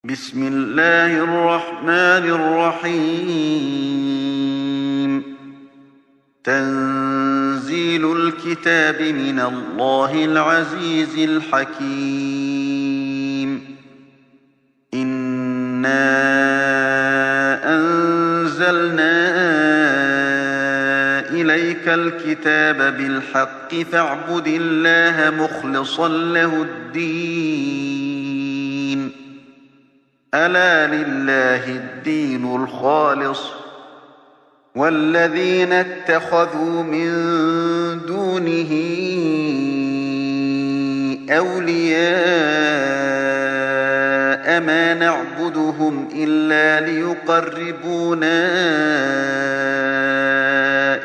بسم الله الرحمن الرحيم. تنزيل الكتاب من الله العزيز الحكيم. إنا أنزلنا إليك الكتاب بالحق فاعبد الله مخلصا له الدين. ألا لله الدين الخالص والذين اتخذوا من دونه أولياء ما نعبدهم إلا ليقربونا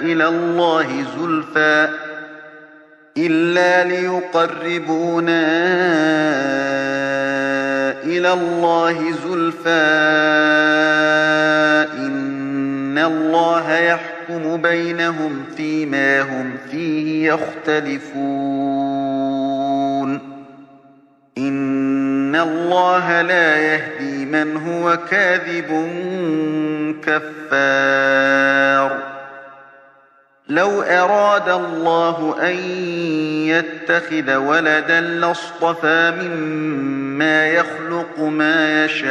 إلى الله زلفى إن الله يحكم بينهم فيما هم فيه يختلفون. إن الله لا يهدي من هو كاذب كفار. لو أراد الله أن يتخذ ولدا لاصطفى مما يخلق ما يشاء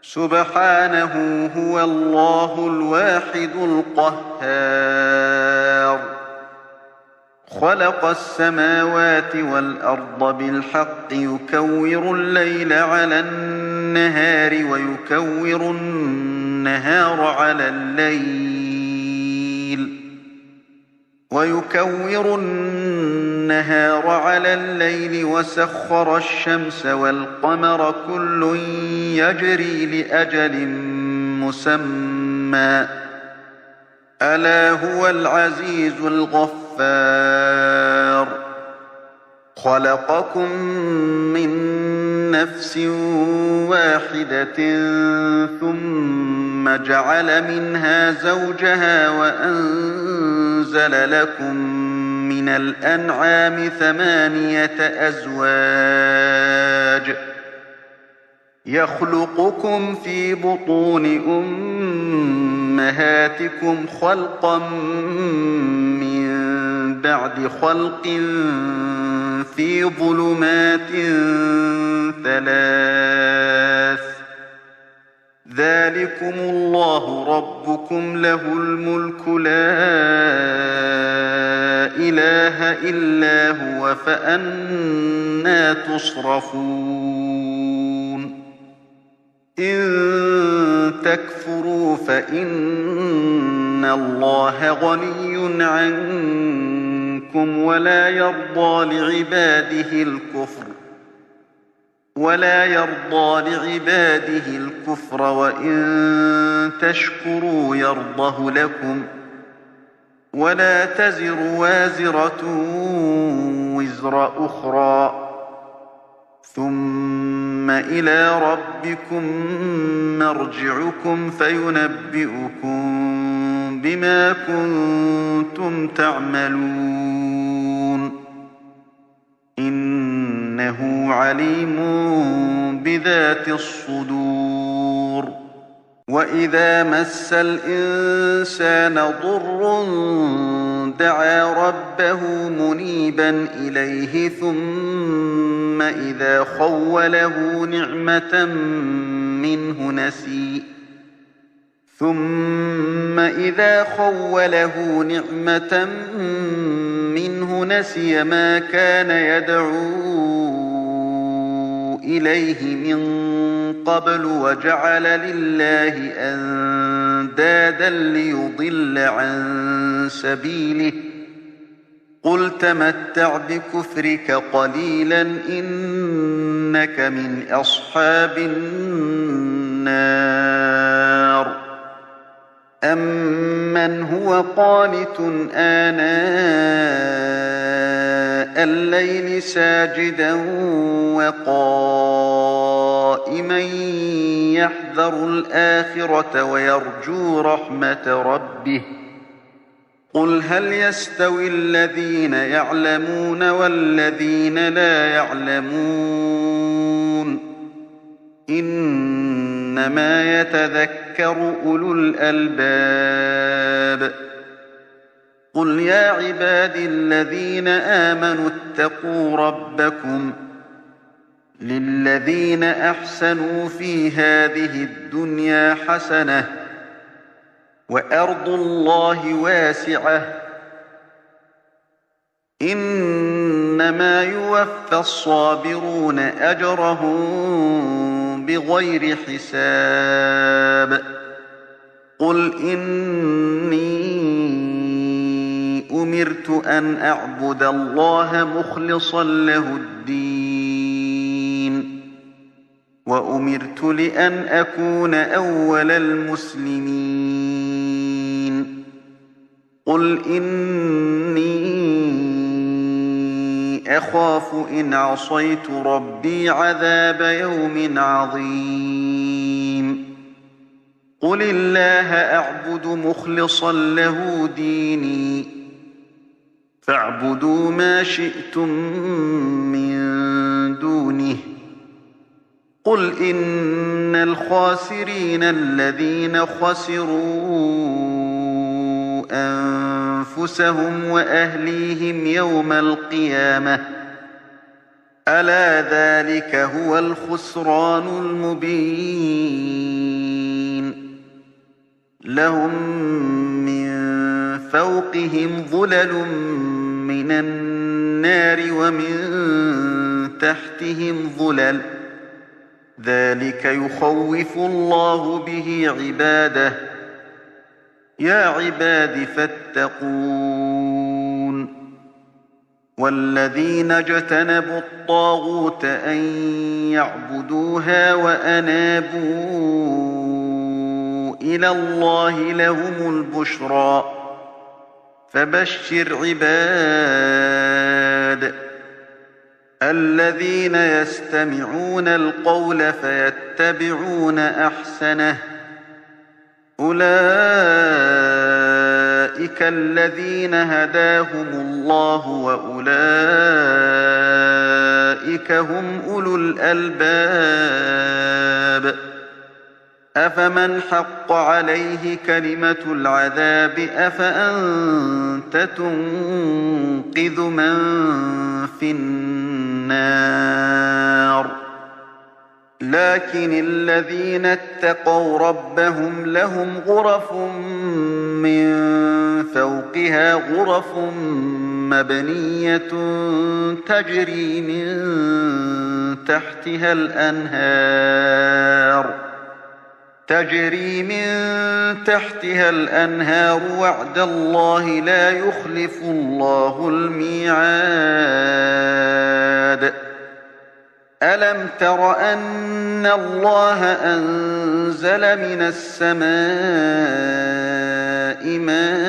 سبحانه هو الله الواحد القهار. خلق السماوات والأرض بالحق يكور الليل على النهار ويكور النهار على الليل وسخر الشمس والقمر كل يجري لأجل مسمى ألا هو العزيز الغفار. خلقكم من نفس واحدة ثم جعل منها زوجها وأنزل لكم من الأنعام 8 أزواج يخلقكم في بطون أمهاتكم خلقا من بعد خلق في ظلمات 3 ذلكم الله ربكم له الملك لا إله إلا هو فأنى تصرفون. إن تكفروا فإن الله غني عنكم ولا يرضى لعباده الكفر وإن تشكروا يرضه لكم ولا تزر وازرة وزر أخرى ثم إلى ربكم مرجعكم فينبئكم بما كنتم تعملون. إنه عليم بذات الصدور. وإذا مس الإنسان ضر دعا ربه منيبا إليه ثم إذا خوله نعمة منه نسي ما كان يدعو إليه من قبل وجعل لله أندادا ليضل عن سبيله. قل تمتع بكفرك قليلا إنك من أصحاب النار. أمن هو قانت آناء الليل ساجدا وقائما يحذر الآخرة ويرجو رحمة ربه قل هل يستوي الذين يعلمون والذين لا يعلمون إنما يتذكر أولو الألباب. قل يا عبادي الذين آمنوا اتقوا ربكم للذين أحسنوا في هذه الدنيا حسنة وأرض الله واسعة إنما يوفى الصابرون أجرهم بغير حساب. قل إني أمرت أن أعبد الله مخلصا له الدين وأمرت لأن أكون أول المسلمين. قل إني أخاف إن عصيت ربي عذاب يوم عظيم. قل الله أعبد مخلصا له ديني فاعبدوا ما شئتم من دونه. قل إن الخاسرين الذين خسروا أنفسهم وأهليهم يوم القيامة ألا ذلك هو الخسران المبين. لهم من فوقهم ظلل من النار ومن تحتهم ظلل ذلك يخوف الله به عباده. يا عباد فاتقون. والذين اجتنبوا الطاغوت أن يعبدوها وأنابوا إلى الله لهم البشرى فبشر عباد الذين يستمعون القول فيتبعون أحسنه أولئك الذين هداهم الله وأولئك هم أولو الألباب. أفمن حق عليه كلمة العذاب أفأنت تنقذ من في النار. لكن الذين اتقوا ربهم لهم غرف من فوقها غرف مبنية تجري من تحتها الأنهار وعد الله لا يخلف الله الميعاد. ألم تر أن الله أنزل من السماء ماء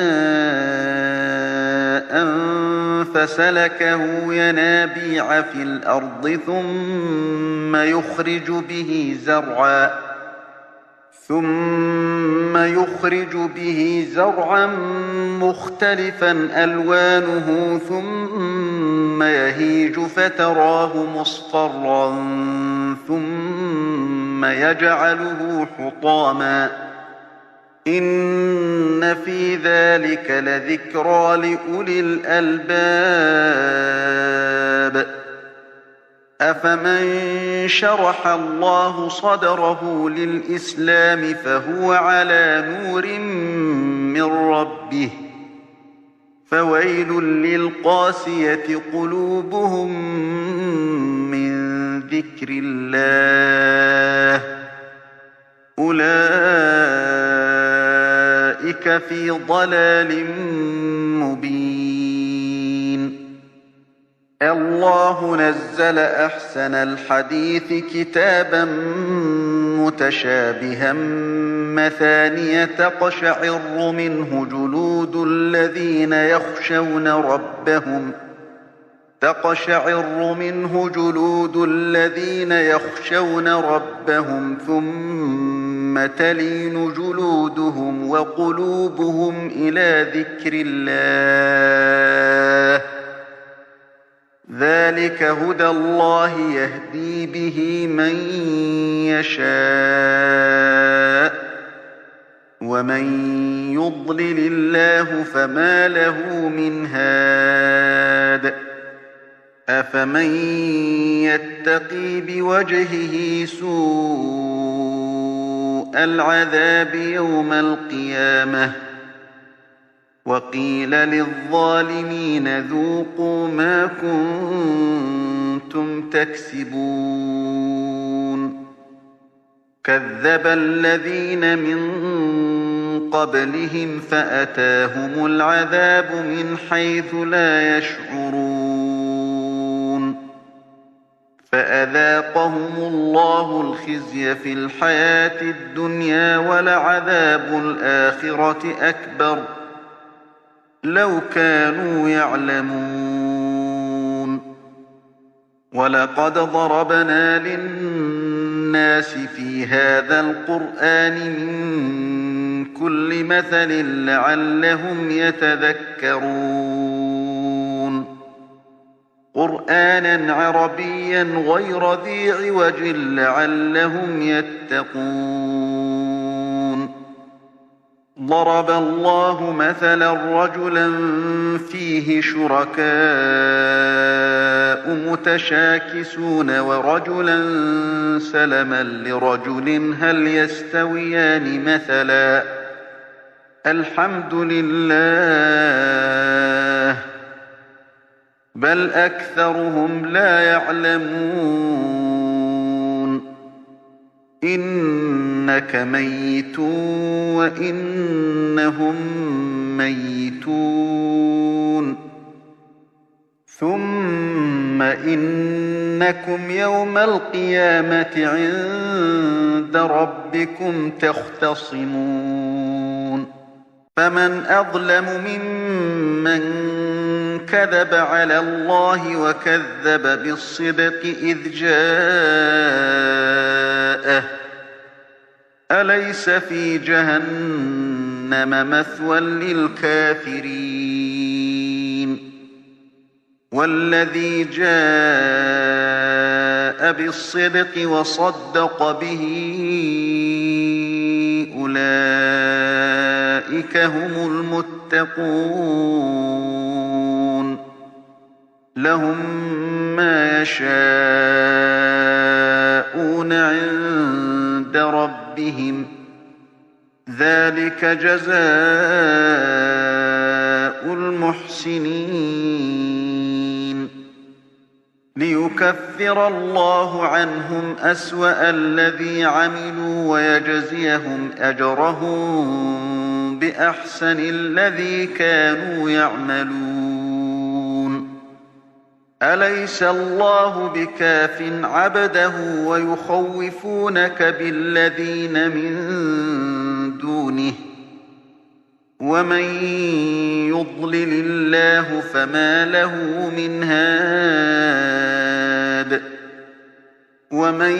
فسلكه ينابيع في الأرض ثم يخرج به زرعا مختلفا ألوانه ثم يهيج فتراه مصفرا ثم يجعله حطاما إن في ذلك لذكرى لأولي الألباب. أفمن شرح الله صدره للإسلام فهو على نور من ربه فويل للقاسية قلوبهم من ذكر الله أولئك في ضلال مبين. الله نزل أحسن الحديث كتابا متشابها مثانية تقشعر منه جلود الذين يخشون ربهم ثم تلين جلودهم وقلوبهم إلى ذكر الله ذلك هدى الله يهدي به من يشاء ومن يضلل الله فما له من هاد أفمن يتقي بوجهه سوء العذاب يوم القيامة وقيل للظالمين ذوقوا ما كنتم تكسبون كذب الذين من قبلهم فأتاهم العذاب من حيث لا يشعرون فأذاقهم الله الخزي في الحياة الدنيا ولعذاب الآخرة أكبر لو كانوا يعلمون ولقد ضربنا للناس في هذا القرآن من كل مثل لعلهم يتذكرون قرآنا عربيا غير ذي عوج لعلهم يتقون ضرب الله مثلا رجلا فيه شركاء متشاكسون ورجلا سلما لرجل هل يستويان مثلا الحمد لله بل أكثرهم لا يعلمون إنك ميت وإنهم ميتون ثم إنكم يوم القيامة عند ربكم تختصمون فمن أظلم ممن كذب على الله وكذب بالصدق إذ جاءه أليس في جهنم مثوى للكافرين والذي جاء بالصدق وصدق به أولئك هم المتقون لهم ما يشاءون عند ربهم ذلك جزاء المحسنين ليكفر الله عنهم أسوأ الذي عملوا ويجزيهم أجرهم بأحسن الذي كانوا يعملون أليس الله بكاف عبده ويخوفونك بالذين من دونه ومن يضلل الله فما له من هاد ومن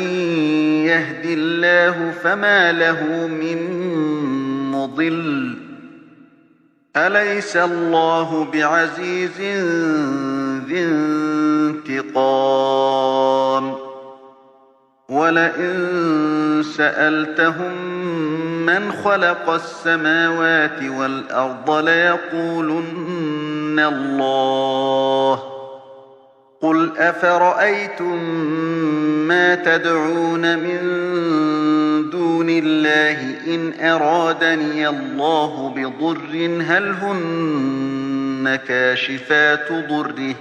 يهد الله فما له من مضل أليس الله بعزيز ذي انتقام ولئن سألتهم من خلق السماوات والأرض ليقولن الله قل أفرأيتم ما تدعون من دون الله إن أرادني الله بضر هل هن كاشفات ضره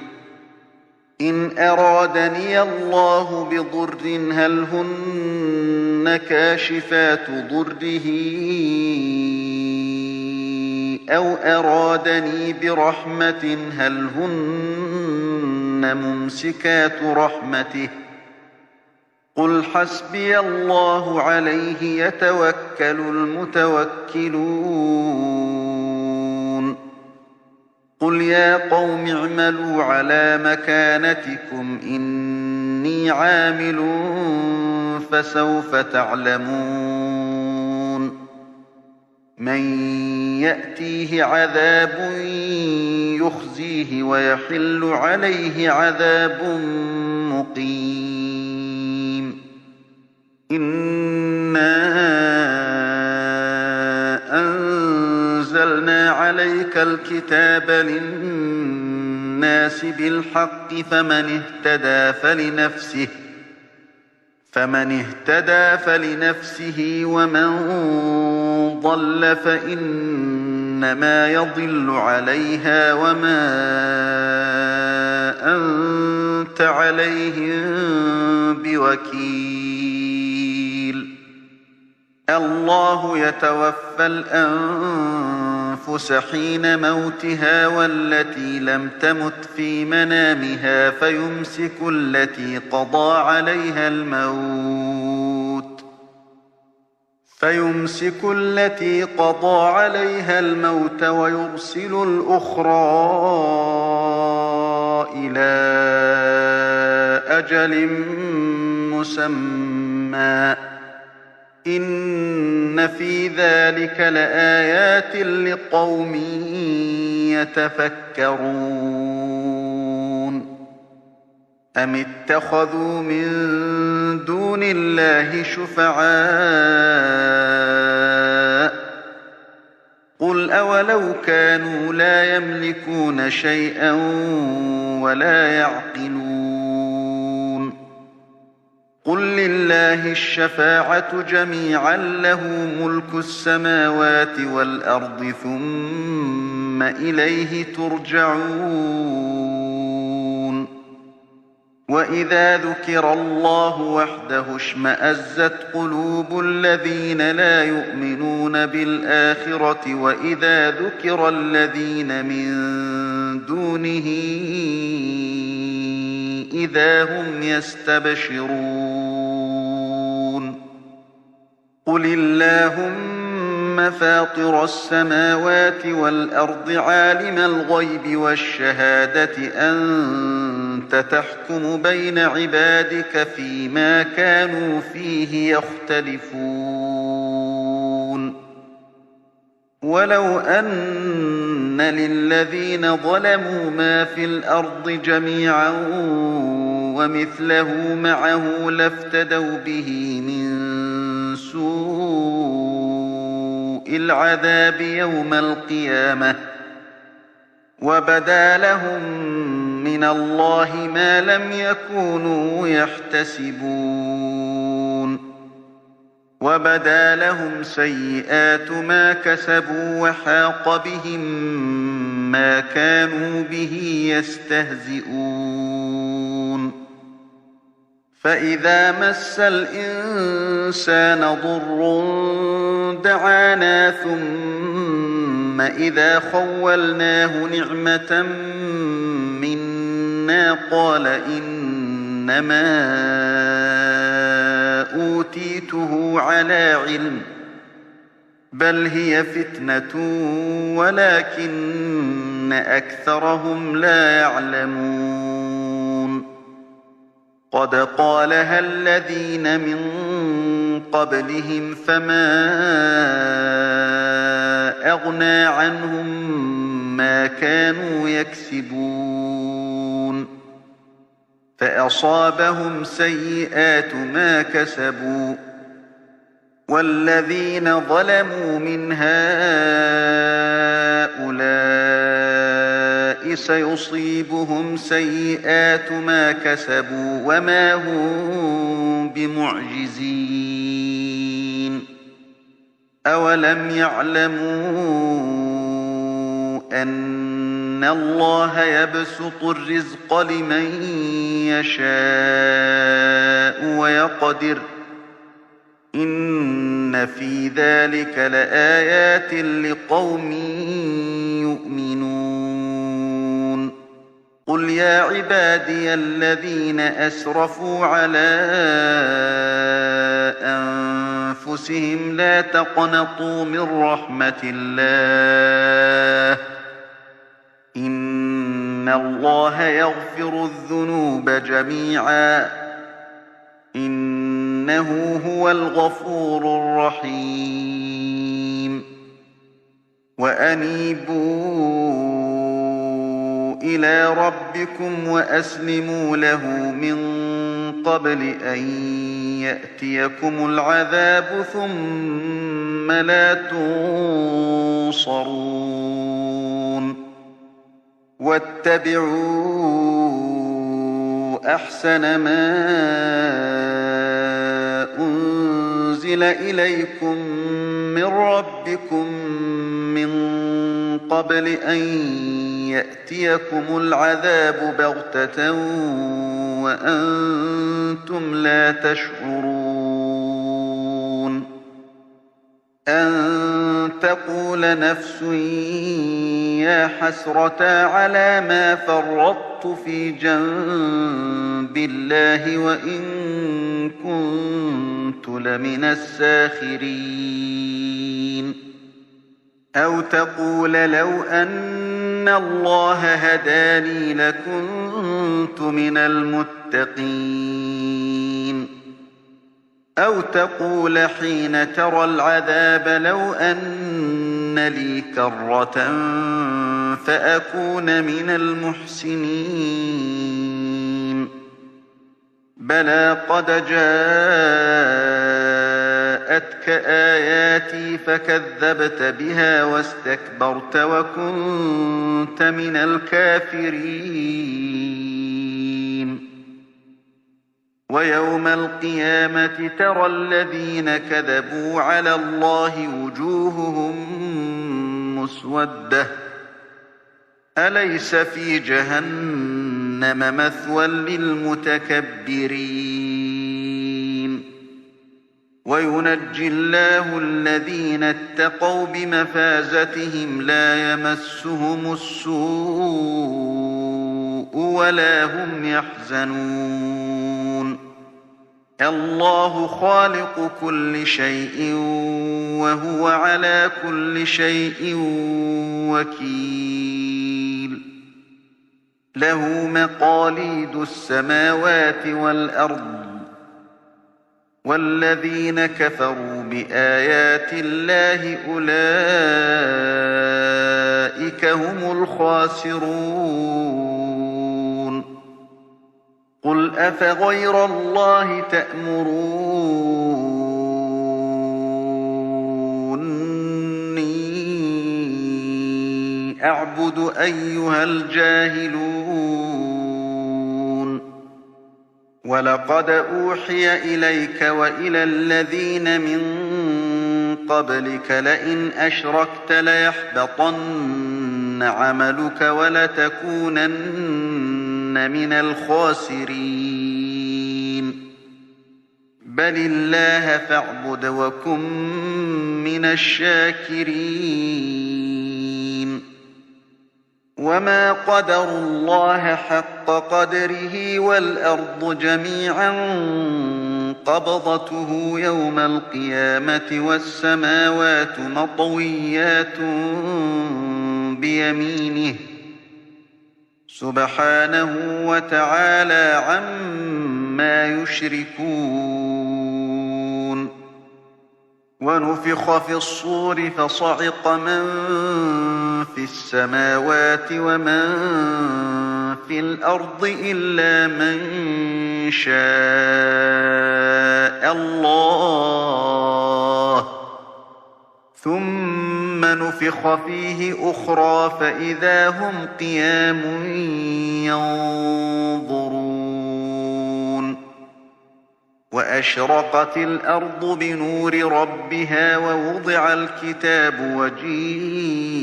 إن أرادني الله بضر هل هن كاشفات ضره أو أرادني برحمة هل هن ممسكات رحمته قل حسبي الله عليه يتوكل المتوكلون قل يا قوم اعملوا على مكانتكم إني عامل فسوف تعلمون من يأتيه عذاب يخزيه ويحل عليه عذاب مقيم. إنا أنزلنا عليك الكتاب للناس بالحق فمن اهتدى فلنفسه ومن ضل فإنما يضل عليها وما أنت عليهم بوكيل. الله يتوفى الأنفس حين موتها والتي لم تمت في منامها فيمسك التي قضى عليها الموت ويرسل الأخرى إلى أجل مسمى. إن في ذلك لآيات لقوم يتفكرون. أم اتخذوا من دون الله شفعاء قل أولو كانوا لا يملكون شيئا ولا يعقلون. قل لله الشفاعة جميعا له ملك السماوات والأرض ثم إليه ترجعون. وإذا ذكر الله وحده اشمأزت قلوب الذين لا يؤمنون بالآخرة وإذا ذكر الذين من دونه إذا هم يستبشرون. قل اللهم فاطر السماوات والأرض عالم الغيب والشهادة أنت تحكم بين عبادك فيما كانوا فيه يختلفون. ولو أن للذين ظلموا ما في الأرض جميعا ومثله معه لافتدوا به من سوء العذاب يوم القيامة وبدا لهم من الله ما لم يكونوا يحتسبون. وبدا لهم سيئات ما كسبوا وحاق بهم ما كانوا به يستهزئون. فإذا مس الإنسان ضر دعانا ثم إذا خولناه نعمة منا قال إنما أوتيته على علم بل هي فتنة ولكن أكثرهم لا يعلمون. قد قالها الذين من قبلهم فما أغنى عنهم ما كانوا يكسبون. فأصابهم سيئات ما كسبوا والذين ظلموا من هؤلاء سيصيبهم سيئات ما كسبوا وما هم بمعجزين. أولم يعلموا أن الله يبسط الرزق لمن يشاء ويقدر إن في ذلك لآيات لقوم يؤمنون. قل يا عبادي الذين أسرفوا على أنفسهم لا تقنطوا من رحمة الله إن الله يغفر الذنوب جميعا إنه هو الغفور الرحيم. وأنيبوا إلى ربكم وأسلموا له من قبل أن يأتيكم العذاب ثم لا تنصرون واتبعوا أحسن ما أنزل إليكم من ربكم من قبل أن يأتيكم العذاب بغتة وأنتم لا تشعرون أن تقول نفس يا حسرتا على ما فرطت في جنب الله وإن كنت لمن الساخرين أو تقول لو أن الله هداني لكنت من المتقين أو تقول حين ترى العذاب لو أن لي كرة فأكون من المحسنين بلى قد جاءتك آياتي فكذبت بها واستكبرت وكنت من الكافرين ويوم القيامة ترى الذين كذبوا على الله وجوههم مسودة أليس في جهنم مثوى للمتكبرين وينجي الله الذين اتقوا بمفازتهم لا يمسهم السوء ولا هم يحزنون الله خالق كل شيء وهو على كل شيء وكيل له مقاليد السماوات والأرض والذين كفروا بآيات الله أولئك هم الخاسرون قل أفغير الله تأمروني أعبد أيها الجاهلون ولقد أوحي إليك وإلى الذين من قبلك لئن أشركت ليحبطن عملك ولتكونن من الخاسرين بل الله فاعبد وكن من الشاكرين وما قدروا الله حق قدره والأرض جميعا قبضته يوم القيامة والسماوات مطويات بيمينه سبحانه وتعالى عما يشركون ونفخ في الصور فصعق من في السماوات ومن في الأرض إلا من شاء الله ثم نفخ فيه أخرى فإذا هم قيام ينظرون وأشرقت الأرض بنور ربها ووضع الكتاب وجيء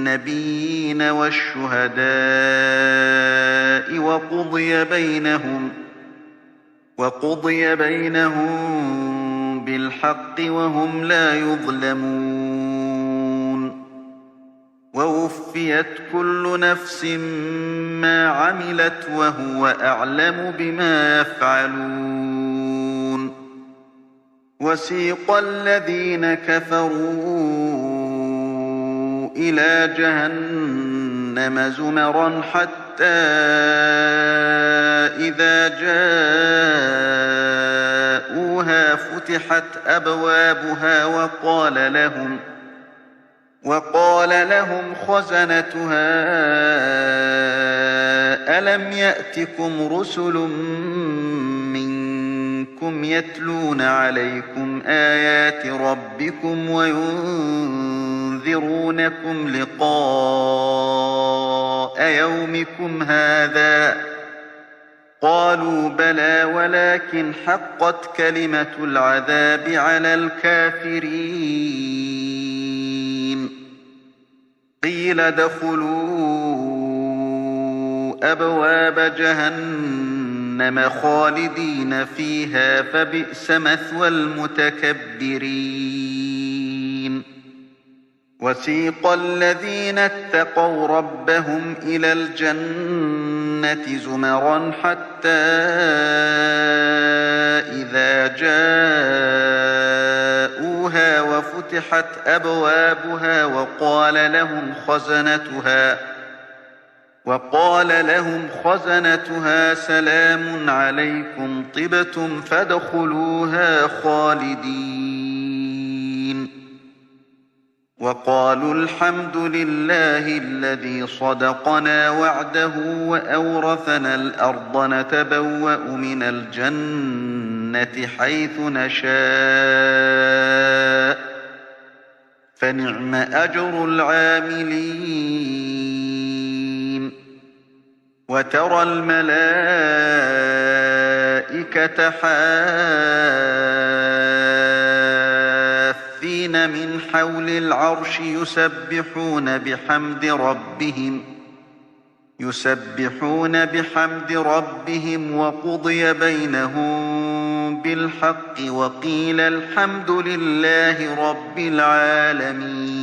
بالنبيين والشهداء وقضي بينهم بالحق وهم لا يظلمون ووفيت كل نفس ما عملت وهو أعلم بما يفعلون وسيق الذين كفروا إلى جهنم زمرا حتى إذا جاءوها فتحت أبوابها وقال لهم خزنتها ألم يأتكم رسل منكم يتلون عليكم آيات ربكم وينذرونكم لقاء يومكم هذا قالوا بلى ولكن حقت كلمة العذاب على الكافرين قيل ادخلوا أبواب جهنم خالدين فيها فبئس مثوى المتكبرين وسيق الذين اتقوا ربهم إلى الجنة زمرا حتى إذا جاءوها وفتحت أبوابها وقال لهم خزنتها سلام عليكم طبتم فادخلوها خالدين وقالوا الحمد لله الذي صدقنا وعده وأورثنا الأرض نتبوأ من الجنة حيث نشاء فنعم أجر العاملين وترى الملائكة حافين من حول العرش يسبحون بحمد ربهم وقضي بينهم بالحق وقيل الحمد لله رب العالمين